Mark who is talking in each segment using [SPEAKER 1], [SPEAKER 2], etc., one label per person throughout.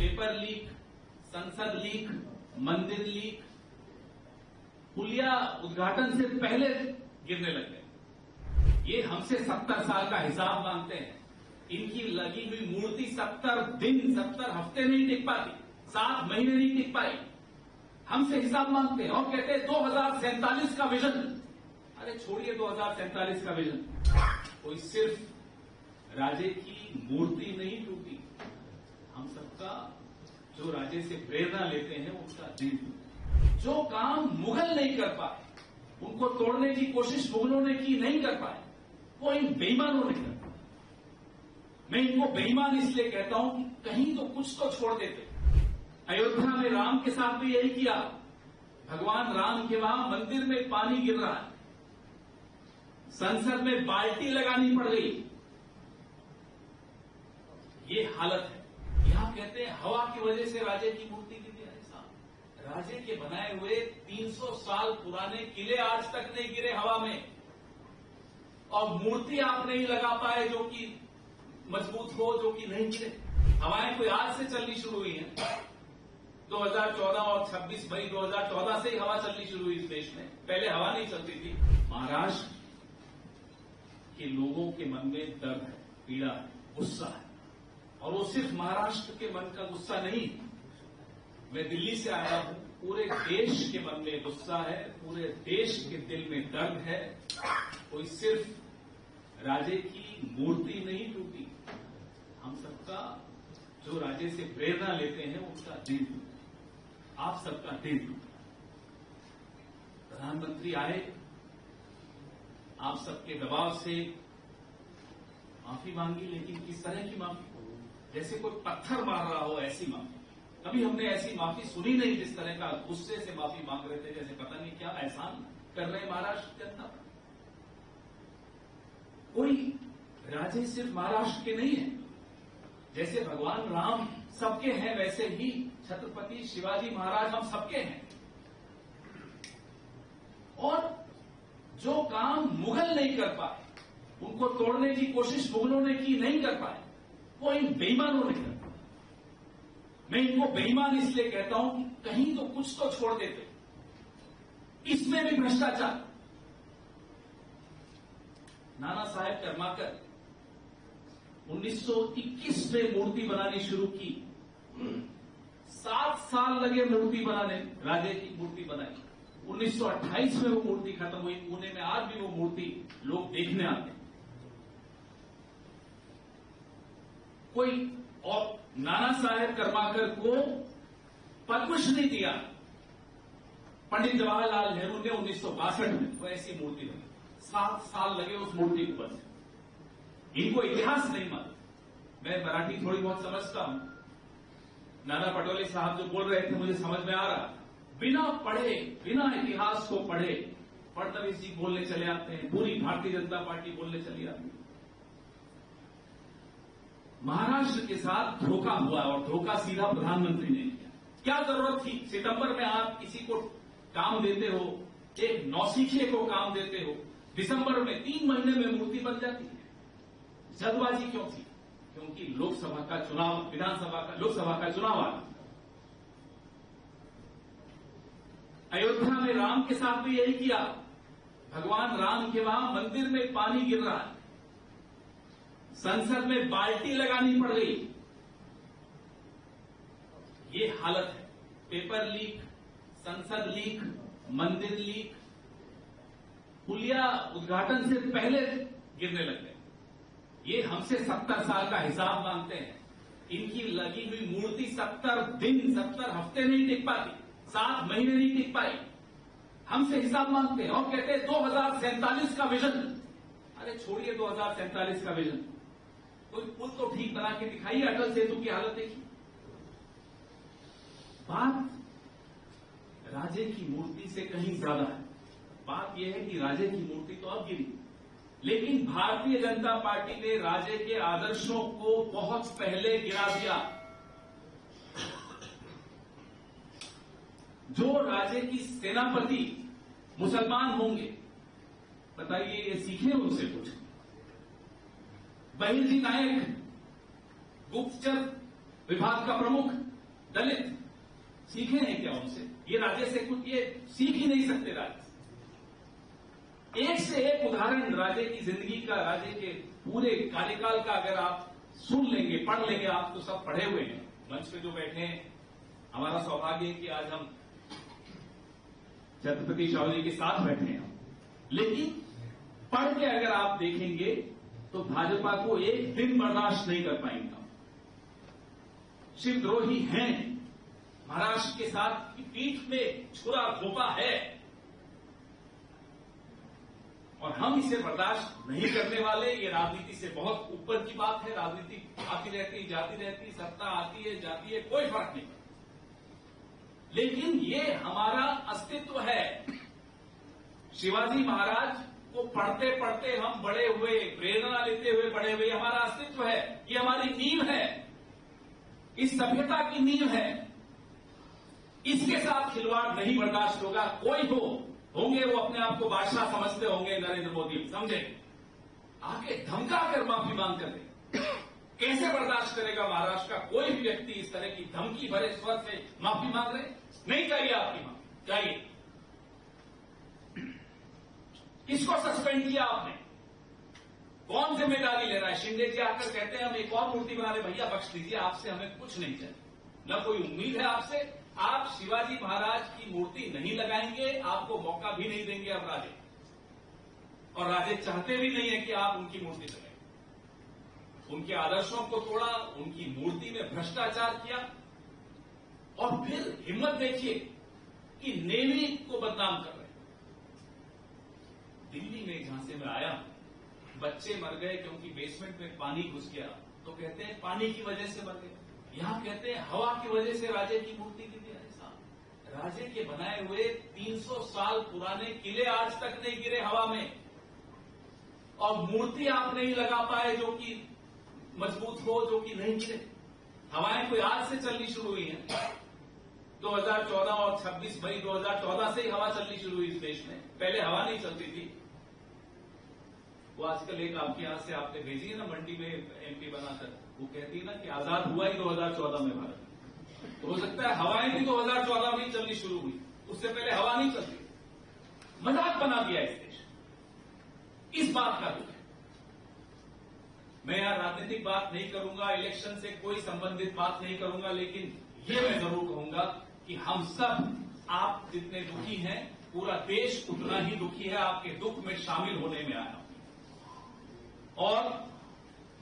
[SPEAKER 1] Paper leak, संसद leak, मंदिर leak, पुलिया उद्घाटन से पहले गिरने लग गए। ये हमसे 70 साल का हिसाब मांगते हैं। इनकी लगी हुई मूर्ति 70 दिन 70 हफ्ते नहीं टिक पाती, 7 महीने नहीं टिक पाई। हमसे हिसाब मांगते हैं और कहते हैं 2047 का विजन। अरे छोड़िए 2047 का विजन, कोई सिर्फ राजे की मूर्ति नहीं टूटी, हम सबका जो राजे से प्रेरणा लेते हैं उनका दिल टूटा। जो काम मुगल नहीं कर पाए, उनको तोड़ने की कोशिश मुगलों ने की, नहीं कर पाए, वो इन बेईमानों ने कर पाए। मैं इनको बेईमान इसलिए कहता हूं कि कहीं तो कुछ तो छोड़ देते। अयोध्या में राम के साथ भी यही किया। भगवान राम के वहां मंदिर में पानी गिर रहा है, संसद में बाल्टी लगानी पड़ गई। ये हालत है। यहां कहते हैं हवा की वजह से राजे की मूर्ति गिर गई। राजे के बनाए हुए 300 साल पुराने किले आज तक नहीं गिरे हवा में, और मूर्ति आप नहीं लगा पाए जो कि मजबूत हो, जो कि नहीं गिरे। हवाएं कोई आज से चलनी शुरू हुई हैं। 2014 और 26 मई 2014 से ही हवा चलनी शुरू हुई इस देश में, पहले हवा नहीं चलती थी। महाराष्ट्र के लोगों के मन में दर्द है, पीड़ा है, गुस्सा है, और वो सिर्फ महाराष्ट्र के मन का गुस्सा नहीं। मैं दिल्ली से आया हूं, पूरे देश के मन में गुस्सा है, पूरे देश के दिल में दर्द है। कोई सिर्फ राजे की मूर्ति नहीं टूटी, हम सबका जो राजे से प्रेरणा लेते हैं उनका दिल टूटा, आप सबका दिल टूटा। प्रधानमंत्री आए, आप सबके दबाव से माफी मांगी, लेकिन किस तरह की माफी? जैसे कोई पत्थर मार रहा हो ऐसी माफी। कभी हमने ऐसी माफी सुनी नहीं, जिस तरह का गुस्से से माफी मांग रहे थे, जैसे पता नहीं क्या एहसान कर रहे हैं महाराष्ट्र जनता पर। कोई राजे सिर्फ महाराष्ट्र के नहीं है। जैसे भगवान राम सबके हैं, वैसे ही छत्रपति शिवाजी महाराज हम सबके हैं। और जो काम मुगल नहीं कर पाए, उनको तोड़ने की कोशिश मुगलों ने की, नहीं कर पाए, वो इन बेईमानों ने कर पाए। मैं इनको बेईमान इसलिए कहता हूं कि कहीं तो कुछ तो छोड़ देते। इसमें भी भ्रष्टाचार। नाना साहेब कर्माकर 1921 में मूर्ति बनानी शुरू की। 7 साल लगे मूर्ति बनाने, राजे की मूर्ति बनाई। 1928 में वो मूर्ति खत्म हुई। पुणे में आज भी वो मूर्ति लोग देखने आते हैं। कोई और नाना साहेब कर्माकर को पद्मश्री दिया पंडित जवाहरलाल नेहरू ने 1962 में। वो ऐसी मूर्ति बनी, 7 साल लगे उस मूर्ति को बनने। इनको इतिहास नहीं मालूम। मैं मराठी थोड़ी बहुत समझता हूं। नाना पटोले साहब जो बोल रहे थे मुझे समझ में आ रहा। बिना पढ़े, बिना इतिहास को पढ़े फडणवीस जी बोलने चले आते हैं, पूरी भारतीय जनता पार्टी बोलने चली आती है। महाराष्ट्र के साथ धोखा हुआ, और धोखा सीधा प्रधानमंत्री ने किया। क्या जरूरत थी? सितंबर में आप किसी को काम देते हो, एक नौसिखिए को काम देते हो, दिसंबर में 3 महीने में मूर्ति बन जाती है। जल्दबाजी क्यों थी? क्योंकि लोकसभा का चुनाव, लोकसभा का चुनाव आ रहा। अयोध्या में राम के साथ भी यही किया। भगवान राम के वहां मंदिर में पानी गिर रहा है, संसद में बाल्टी लगानी पड़ गई। ये हालत है। पेपर लीक, संसद लीक, मंदिर लीक, पुलिया उद्घाटन से पहले गिरने लग गए। ये हमसे 70 साल का हिसाब मांगते हैं। इनकी लगी हुई मूर्ति 70 दिन 70 हफ्ते नहीं टिक पाती, 7 महीने नहीं टिक पाई। हमसे हिसाब मांगते हैं और कहते हैं 2047 का विजन। अरे छोड़िए 2047 का विजन, कोई पुल तो ठीक बना के दिखाइए। अटल सेतु की हालत देखिए। बात राजे की मूर्ति से कहीं ज्यादा है। बात यह है कि राजे की मूर्ति तो अब गिरी, लेकिन भारतीय जनता पार्टी ने राजे के आदर्शों को बहुत पहले गिरा दिया। जो राजे की सेनापति मुसलमान होंगे, बताइए ये सीखे उनसे कुछ। बहिर्जी नायक गुप्तचर विभाग का प्रमुख दलित, सीखे नहीं क्या उनसे? ये राज्य से कुछ ये सीख ही नहीं सकते राज्य से। एक से एक उदाहरण राज्य की जिंदगी का, राज्य के पूरे कार्यकाल का अगर आप सुन लेंगे, पढ़ लेंगे, आप तो सब पढ़े हुए हैं, मंच पे जो बैठे हैं। हमारा सौभाग्य है कि आज हम छत्रपति शिवाजी जी के साथ बैठे हैं, लेकिन पढ़ के अगर आप देखेंगे तो भाजपा को एक दिन बर्दाश्त नहीं कर पाएंगे। शिवद्रोही हैं, महाराष्ट्र के साथ की पीठ में छुरा घोंपा है और हम इसे बर्दाश्त नहीं करने वाले। ये राजनीति से बहुत ऊपर की बात है। राजनीति आती रहती, जाती रहती, सत्ता आती है, जाती है, कोई फर्क नहीं पड़ता, लेकिन ये हमारा अस्तित्व है। शिवाजी महाराज को पढ़ते पढ़ते हम बड़े हुए, प्रेरणा लेते हुए बड़े हुए, हमारा अस्तित्व है, ये हमारी नींव है, इस सभ्यता की नींव है। इसके साथ खिलवाड़ नहीं बर्दाश्त होगा। कोई होंगे वो अपने आप को बादशाह समझते होंगे, नरेंद्र मोदी, समझे, आके धमका कर माफी मांग कर दे। कैसे बर्दाश्त करेगा महाराष्ट्र का कोई भी व्यक्ति इस तरह की धमकी भरे स्वर से माफी मांग रहे? नहीं चाहिए आपकी माफी, चाहिए। किसको सस्पेंड किया आपने? कौन जिम्मेदारी ले रहा है? शिंदे जी आकर कहते हैं हम एक और मूर्ति बना रहे, भैया बख्श दीजिए, आपसे हमें कुछ नहीं चाहिए, न कोई उम्मीद है आपसे। आप शिवाजी महाराज की मूर्ति नहीं लगाएंगे, आपको मौका भी नहीं देंगे अब राजे, और राजे चाहते भी नहीं है कि आप उनकी मूर्ति लगाएं। उनके आदर्शों को तोड़ा, उनकी मूर्ति में भ्रष्टाचार किया, और फिर हिम्मत देखिए कि नेवी को बदनाम कर रहे हैं। दिल्ली में जहां से मैं आया, बच्चे मर गए क्योंकि बेसमेंट में पानी घुस गया, तो कहते हैं पानी की वजह से मर गए। यहां कहते हैं हवा की वजह से राजे की मूर्ति गिर गई। राजे के बनाए हुए 300 साल पुराने किले आज तक नहीं गिरे हवा में, और मूर्ति आप नहीं लगा पाए जो कि मजबूत हो, जो कि नहीं गिरे। हवाएं कोई आज से चलनी शुरू हुई हैं, 2014 और 26 मई 2014 से ही हवा चलनी शुरू हुई इस देश में, पहले हवा नहीं चलती थी। वो आजकल एक आपके यहां से आपने भेजी है ना, मंडी में एमपी बनाकर, वो कहती है ना कि आजाद हुआ ही 2014 में भारत। तो हो सकता है हवाएं भी 2014 में चलनी शुरू हुई, उससे पहले हवा नहीं चलती। मजाक बना दिया इस देश, इस बात का दुख है। मैं यहां राजनीतिक बात नहीं करूंगा, इलेक्शन से कोई संबंधित बात नहीं करूंगा, लेकिन ये मैं जरूर कहूंगा कि हम सब, आप जितने दुखी हैं, पूरा देश उतना ही दुखी है, आपके दुख में शामिल होने में आया। और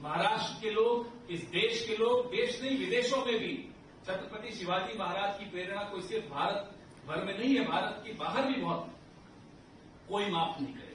[SPEAKER 1] महाराष्ट्र के लोग, इस देश के लोग, देश नहीं विदेशों में भी छत्रपति शिवाजी महाराज की प्रेरणा कोई सिर्फ भारत भर में नहीं है, भारत के बाहर भी बहुत, कोई माफ नहीं करे।